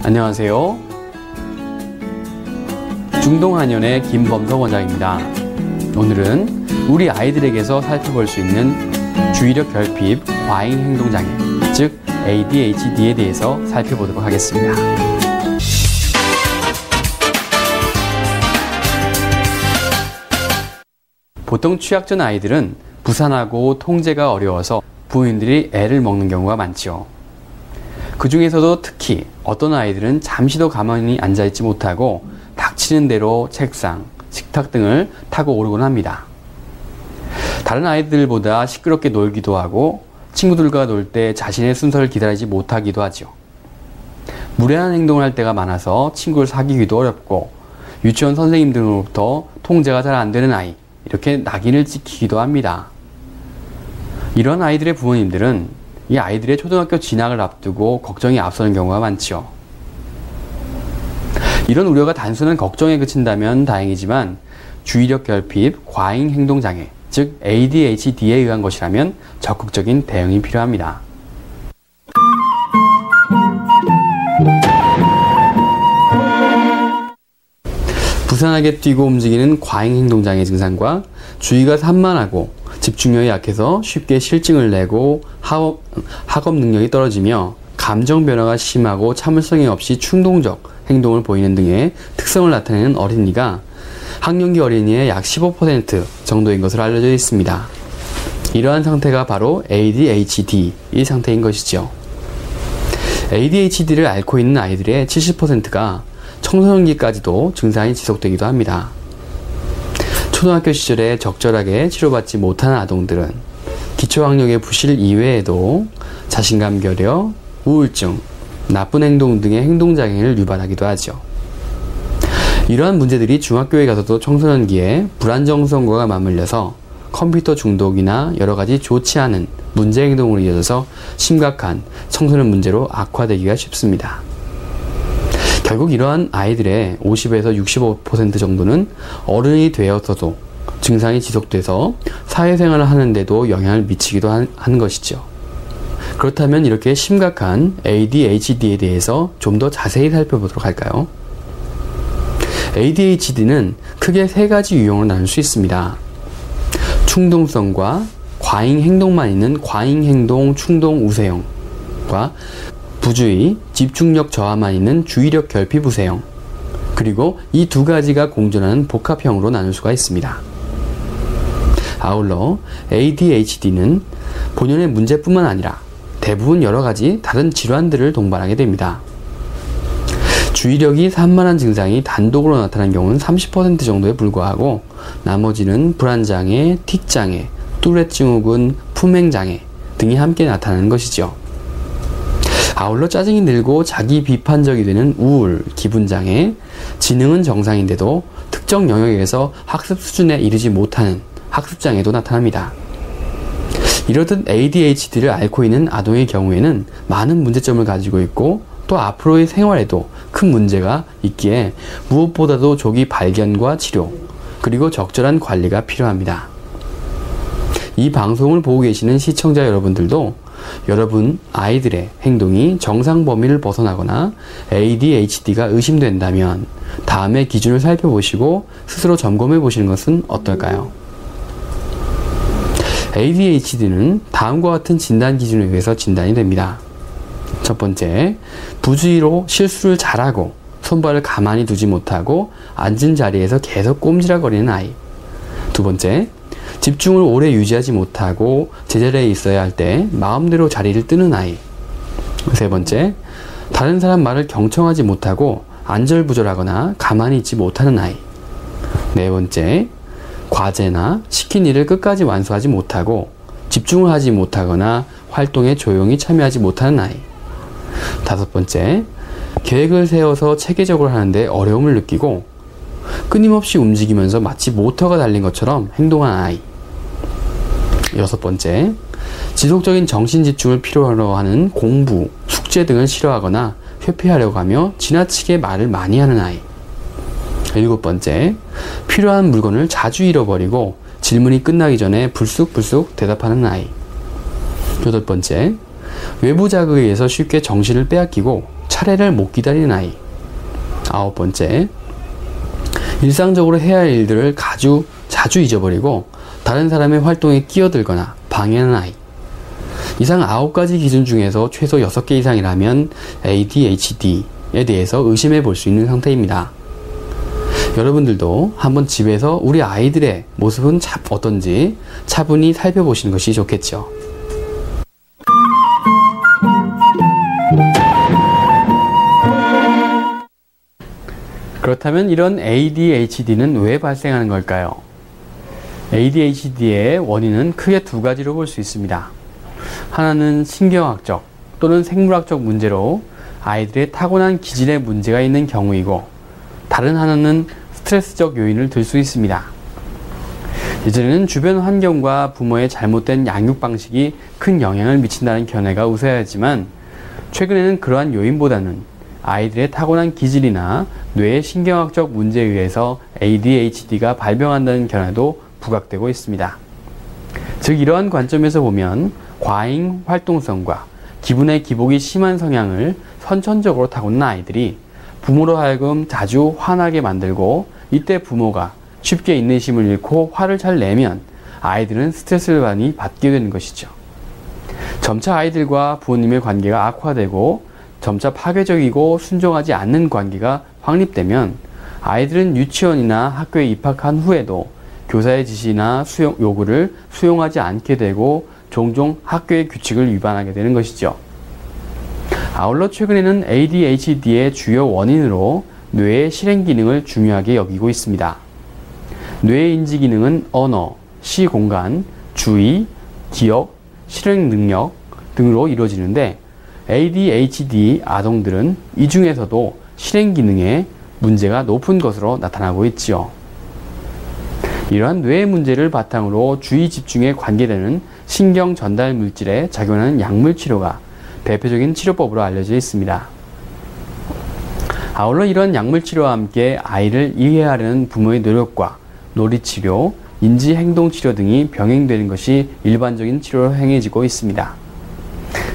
안녕하세요. 중동한의원의 김범석 원장입니다. 오늘은 우리 아이들에게서 살펴볼 수 있는 주의력 결핍 과잉 행동장애, 즉 ADHD에 대해서 살펴보도록 하겠습니다. 보통 취약전 아이들은 부산하고 통제가 어려워서 부모님들이 애를 먹는 경우가 많죠. 그 중에서도 특히 어떤 아이들은 잠시도 가만히 앉아있지 못하고 닥치는 대로 책상, 식탁 등을 타고 오르곤 합니다. 다른 아이들보다 시끄럽게 놀기도 하고 친구들과 놀 때 자신의 순서를 기다리지 못하기도 하죠. 무례한 행동을 할 때가 많아서 친구를 사귀기도 어렵고 유치원 선생님 등으로부터 통제가 잘 안 되는 아이, 이렇게 낙인을 찍히기도 합니다. 이런 아이들의 부모님들은 이 아이들의 초등학교 진학을 앞두고 걱정이 앞서는 경우가 많죠. 이런 우려가 단순한 걱정에 그친다면 다행이지만 주의력 결핍 과잉 행동장애, 즉 ADHD에 의한 것이라면 적극적인 대응이 필요합니다. 부산하게 뛰고 움직이는 과잉 행동장애 증상과 주의가 산만하고 집중력이 약해서 쉽게 실증을 내고 학업 능력이 떨어지며 감정 변화가 심하고 참을성이 없이 충동적 행동을 보이는 등의 특성을 나타내는 어린이가 학령기 어린이의 약 15% 정도인 것으로 알려져 있습니다. 이러한 상태가 바로 ADHD 이 상태인 것이죠. ADHD를 앓고 있는 아이들의 70%가 청소년기까지도 증상이 지속되기도 합니다. 초등학교 시절에 적절하게 치료받지 못하는 아동들은 기초학력의 부실 이외에도 자신감 결여, 우울증, 나쁜 행동 등의 행동장애를 유발하기도 하죠. 이러한 문제들이 중학교에 가서도 청소년기에 불안정성과 맞물려서 컴퓨터 중독이나 여러가지 좋지 않은 문제 행동으로 이어져서 심각한 청소년 문제로 악화되기가 쉽습니다. 결국 이러한 아이들의 50에서 65% 정도는 어른이 되어서도 증상이 지속돼서 사회생활을 하는데도 영향을 미치기도 하는 것이죠. 그렇다면 이렇게 심각한 ADHD에 대해서 좀 더 자세히 살펴보도록 할까요? ADHD는 크게 세 가지 유형으로 나눌 수 있습니다. 충동성과 과잉 행동만 있는 과잉 행동 충동 우세형과 부주의, 집중력 저하만 있는 주의력 결핍 우세형, 그리고 이 두 가지가 공존하는 복합형으로 나눌 수가 있습니다. 아울러 ADHD는 본연의 문제뿐만 아니라 대부분 여러 가지 다른 질환들을 동반하게 됩니다. 주의력이 산만한 증상이 단독으로 나타난 경우는 30% 정도에 불과하고 나머지는 불안장애, 틱장애, 뚜렛 증후군, 품행장애 등이 함께 나타나는 것이죠. 아울러 짜증이 늘고 자기 비판적이 되는 우울, 기분장애, 지능은 정상인데도 특정 영역에서 학습 수준에 이르지 못하는 학습장애도 나타납니다. 이러듯 ADHD를 앓고 있는 아동의 경우에는 많은 문제점을 가지고 있고 또 앞으로의 생활에도 큰 문제가 있기에 무엇보다도 조기 발견과 치료, 그리고 적절한 관리가 필요합니다. 이 방송을 보고 계시는 시청자 여러분들도 여러분 아이들의 행동이 정상 범위를 벗어나거나 ADHD가 의심된다면 다음의 기준을 살펴보시고 스스로 점검해 보시는 것은 어떨까요? ADHD는 다음과 같은 진단 기준에 의해서 진단이 됩니다. 첫 번째, 부주의로 실수를 잘하고 손발을 가만히 두지 못하고 앉은 자리에서 계속 꼼지락거리는 아이. 두 번째, 집중을 오래 유지하지 못하고 제자리에 있어야 할 때 마음대로 자리를 뜨는 아이. 세 번째, 다른 사람 말을 경청하지 못하고 안절부절하거나 가만히 있지 못하는 아이. 네 번째, 과제나 시킨 일을 끝까지 완수하지 못하고 집중을 하지 못하거나 활동에 조용히 참여하지 못하는 아이. 다섯 번째, 계획을 세워서 체계적으로 하는데 어려움을 느끼고 끊임없이 움직이면서 마치 모터가 달린 것처럼 행동하는 아이. 여섯 번째, 지속적인 정신 집중을 필요로 하는 공부, 숙제 등을 싫어하거나 회피하려고 하며 지나치게 말을 많이 하는 아이. 일곱 번째, 필요한 물건을 자주 잃어버리고 질문이 끝나기 전에 불쑥불쑥 대답하는 아이. 여덟 번째, 외부 자극에 의해서 쉽게 정신을 빼앗기고 차례를 못 기다리는 아이. 9번째, 일상적으로 해야 할 일들을 자주 잊어버리고 다른 사람의 활동에 끼어들거나 방해하는 아이. 이상 9가지 기준 중에서 최소 6개 이상이라면 ADHD에 대해서 의심해 볼 수 있는 상태입니다. 여러분들도 한번 집에서 우리 아이들의 모습은 어떤지 차분히 살펴보시는 것이 좋겠죠. 그렇다면 이런 ADHD는 왜 발생하는 걸까요? ADHD의 원인은 크게 2가지로 볼 수 있습니다. 하나는 신경학적 또는 생물학적 문제로 아이들의 타고난 기질에 문제가 있는 경우이고, 다른 하나는 스트레스적 요인을 들 수 있습니다. 예전에는 주변 환경과 부모의 잘못된 양육 방식이 큰 영향을 미친다는 견해가 우세하였지만, 최근에는 그러한 요인보다는 아이들의 타고난 기질이나 뇌의 신경학적 문제에 의해서 ADHD가 발병한다는 견해도 부각되고 있습니다. 즉, 이러한 관점에서 보면 과잉 활동성과 기분의 기복이 심한 성향을 선천적으로 타고난 아이들이 부모로 하여금 자주 화나게 만들고, 이때 부모가 쉽게 인내심을 잃고 화를 잘 내면 아이들은 스트레스를 많이 받게 되는 것이죠. 점차 아이들과 부모님의 관계가 악화되고 점차 파괴적이고 순종하지 않는 관계가 확립되면 아이들은 유치원이나 학교에 입학한 후에도 교사의 지시나 요구를 수용하지 않게 되고 종종 학교의 규칙을 위반하게 되는 것이죠. 아울러 최근에는 ADHD의 주요 원인으로 뇌의 실행 기능을 중요하게 여기고 있습니다. 뇌의 인지 기능은 언어, 시공간, 주의, 기억, 실행 능력 등으로 이루어지는데, ADHD 아동들은 이 중에서도 실행 기능에 문제가 높은 것으로 나타나고 있지요. 이러한 뇌의 문제를 바탕으로 주의 집중에 관계되는 신경 전달 물질에 작용하는 약물 치료가 대표적인 치료법으로 알려져 있습니다. 아울러 이런 약물 치료와 함께 아이를 이해하려는 부모의 노력과 놀이치료, 인지행동치료 등이 병행되는 것이 일반적인 치료로 행해지고 있습니다.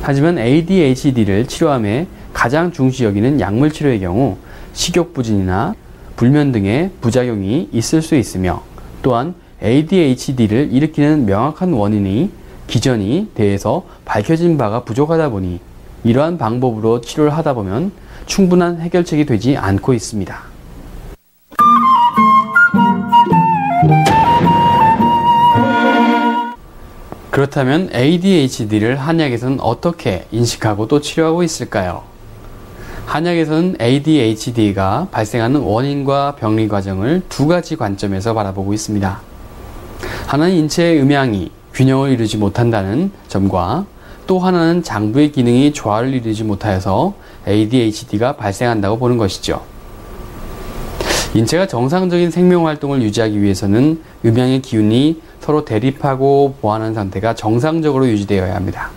하지만 ADHD를 치료함에 가장 중시 여기는 약물 치료의 경우 식욕부진이나 불면 등의 부작용이 있을 수 있으며, 또한 ADHD를 일으키는 명확한 원인이 기전이 대해서 밝혀진 바가 부족하다 보니 이러한 방법으로 치료를 하다 보면 충분한 해결책이 되지 않고 있습니다. 그렇다면 ADHD를 한약에서는 어떻게 인식하고 또 치료하고 있을까요? 한약에서는 ADHD가 발생하는 원인과 병리 과정을 2가지 관점에서 바라보고 있습니다. 하나는 인체의 음양이 균형을 이루지 못한다는 점과, 또 하나는 장부의 기능이 조화를 이루지 못하여서 ADHD가 발생한다고 보는 것이죠. 인체가 정상적인 생명활동을 유지하기 위해서는 음양의 기운이 서로 대립하고 보완하는 상태가 정상적으로 유지되어야 합니다.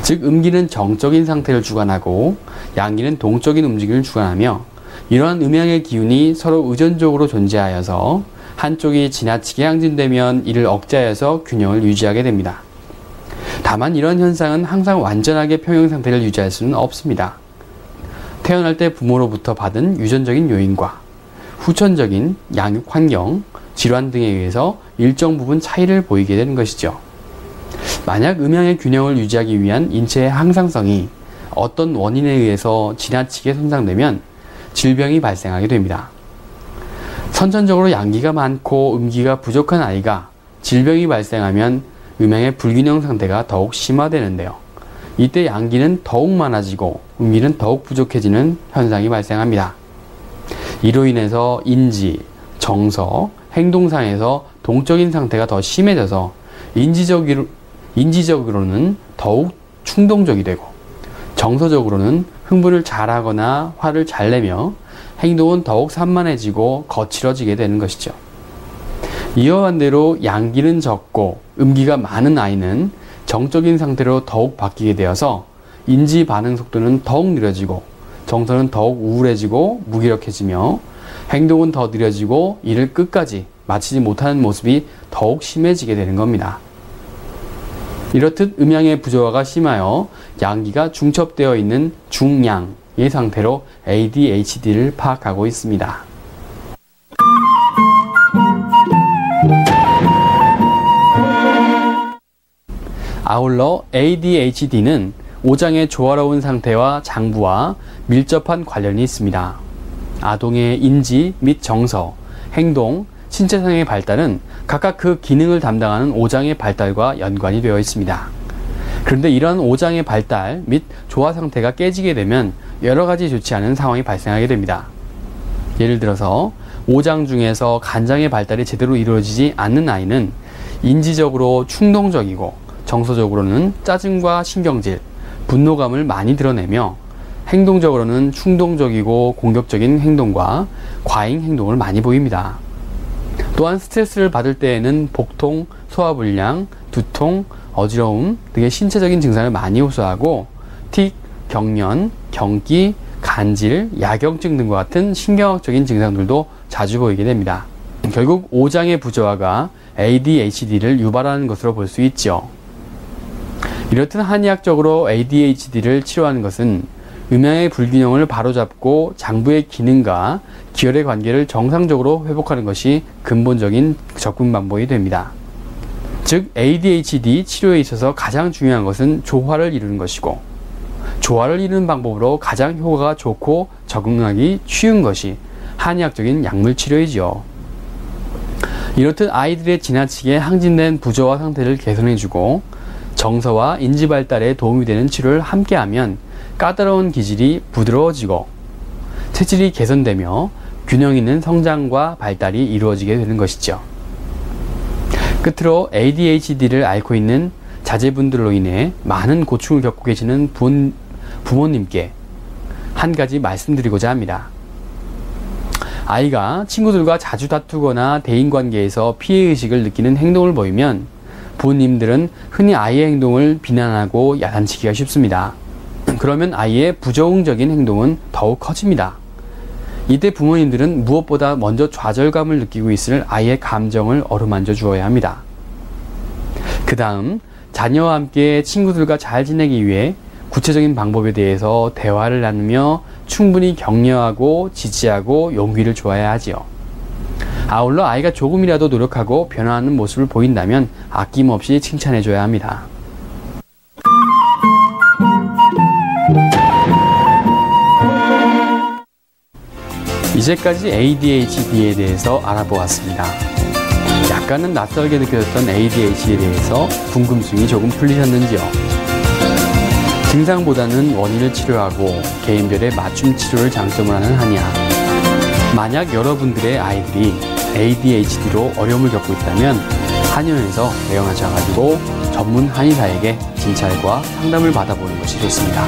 즉, 음기는 정적인 상태를 주관하고 양기는 동적인 움직임을 주관하며, 이러한 음양의 기운이 서로 의존적으로 존재하여서 한쪽이 지나치게 항진되면 이를 억제하여서 균형을 유지하게 됩니다. 다만 이런 현상은 항상 완전하게 평형 상태를 유지할 수는 없습니다. 태어날 때 부모로부터 받은 유전적인 요인과 후천적인 양육 환경, 질환 등에 의해서 일정 부분 차이를 보이게 되는 것이죠. 만약 음양의 균형을 유지하기 위한 인체의 항상성이 어떤 원인에 의해서 지나치게 손상되면 질병이 발생하게 됩니다. 선천적으로 양기가 많고 음기가 부족한 아이가 질병이 발생하면 음양의 불균형 상태가 더욱 심화되는데요. 이때 양기는 더욱 많아지고 음기는 더욱 부족해지는 현상이 발생합니다. 이로 인해서 인지, 정서, 행동상에서 동적인 상태가 더 심해져서 인지적으로는 더욱 충동적이 되고, 정서적으로는 흥분을 잘하거나 화를 잘 내며 행동은 더욱 산만해지고 거칠어지게 되는 것이죠. 이와 반대로 양기는 적고 음기가 많은 아이는 정적인 상태로 더욱 바뀌게 되어서 인지 반응 속도는 더욱 느려지고, 정서는 더욱 우울해지고 무기력해지며, 행동은 더 느려지고 이를 끝까지 마치지 못하는 모습이 더욱 심해지게 되는 겁니다. 이렇듯 음양의 부조화가 심하여 양기가 중첩되어 있는 중양이 이 상태로 ADHD를 파악하고 있습니다. 아울러 ADHD는 오장의 조화로운 상태와 장부와 밀접한 관련이 있습니다. 아동의 인지 및 정서, 행동, 신체상의 발달은 각각 그 기능을 담당하는 오장의 발달과 연관이 되어 있습니다. 그런데 이러한 오장의 발달 및 조화 상태가 깨지게 되면 여러 가지 좋지 않은 상황이 발생하게 됩니다. 예를 들어서 오장 중에서 간장의 발달이 제대로 이루어지지 않는 아이는 인지적으로 충동적이고 정서적으로는 짜증과 신경질, 분노감을 많이 드러내며 행동적으로는 충동적이고 공격적인 행동과 과잉 행동을 많이 보입니다. 또한 스트레스를 받을 때에는 복통, 소화불량, 두통, 어지러움 등의 신체적인 증상을 많이 호소하고 틱, 경련, 경기, 간질, 야경증 등과 같은 신경학적인 증상들도 자주 보이게 됩니다. 결국 오장의 부조화가 ADHD를 유발하는 것으로 볼 수 있죠. 이렇듯 한의학적으로 ADHD를 치료하는 것은 음양의 불균형을 바로잡고 장부의 기능과 기혈의 관계를 정상적으로 회복하는 것이 근본적인 접근 방법이 됩니다. 즉 ADHD 치료에 있어서 가장 중요한 것은 조화를 이루는 것이고, 조화를 이루는 방법으로 가장 효과가 좋고 적응하기 쉬운 것이 한의학적인 약물 치료이지요. 이렇듯 아이들의 지나치게 항진된 부조화 상태를 개선해주고 정서와 인지 발달에 도움이 되는 치료를 함께하면 까다로운 기질이 부드러워지고 체질이 개선되며 균형 있는 성장과 발달이 이루어지게 되는 것이죠. 끝으로 ADHD를 앓고 있는 자제분들로 인해 많은 고충을 겪고 계시는 부모님께 한 가지 말씀드리고자 합니다. 아이가 친구들과 자주 다투거나 대인관계에서 피해의식을 느끼는 행동을 보이면 부모님들은 흔히 아이의 행동을 비난하고 야단치기가 쉽습니다. 그러면 아이의 부정적인 행동은 더욱 커집니다. 이때 부모님들은 무엇보다 먼저 좌절감을 느끼고 있을 아이의 감정을 어루만져 주어야 합니다. 그 다음 자녀와 함께 친구들과 잘 지내기 위해 구체적인 방법에 대해서 대화를 나누며 충분히 격려하고 지지하고 용기를 주어야 하지요. 아울러 아이가 조금이라도 노력하고 변화하는 모습을 보인다면 아낌없이 칭찬해줘야 합니다. 이제까지 ADHD에 대해서 알아보았습니다. 약간은 낯설게 느껴졌던 ADHD에 대해서 궁금증이 조금 풀리셨는지요? 증상보다는 원인을 치료하고 개인별의 맞춤 치료를 장점으로 하는 한의학. 만약 여러분들의 아이들이 ADHD로 어려움을 겪고 있다면 한의원에서 내용하셔가지고 전문 한의사에게 진찰과 상담을 받아보는 것이 좋습니다.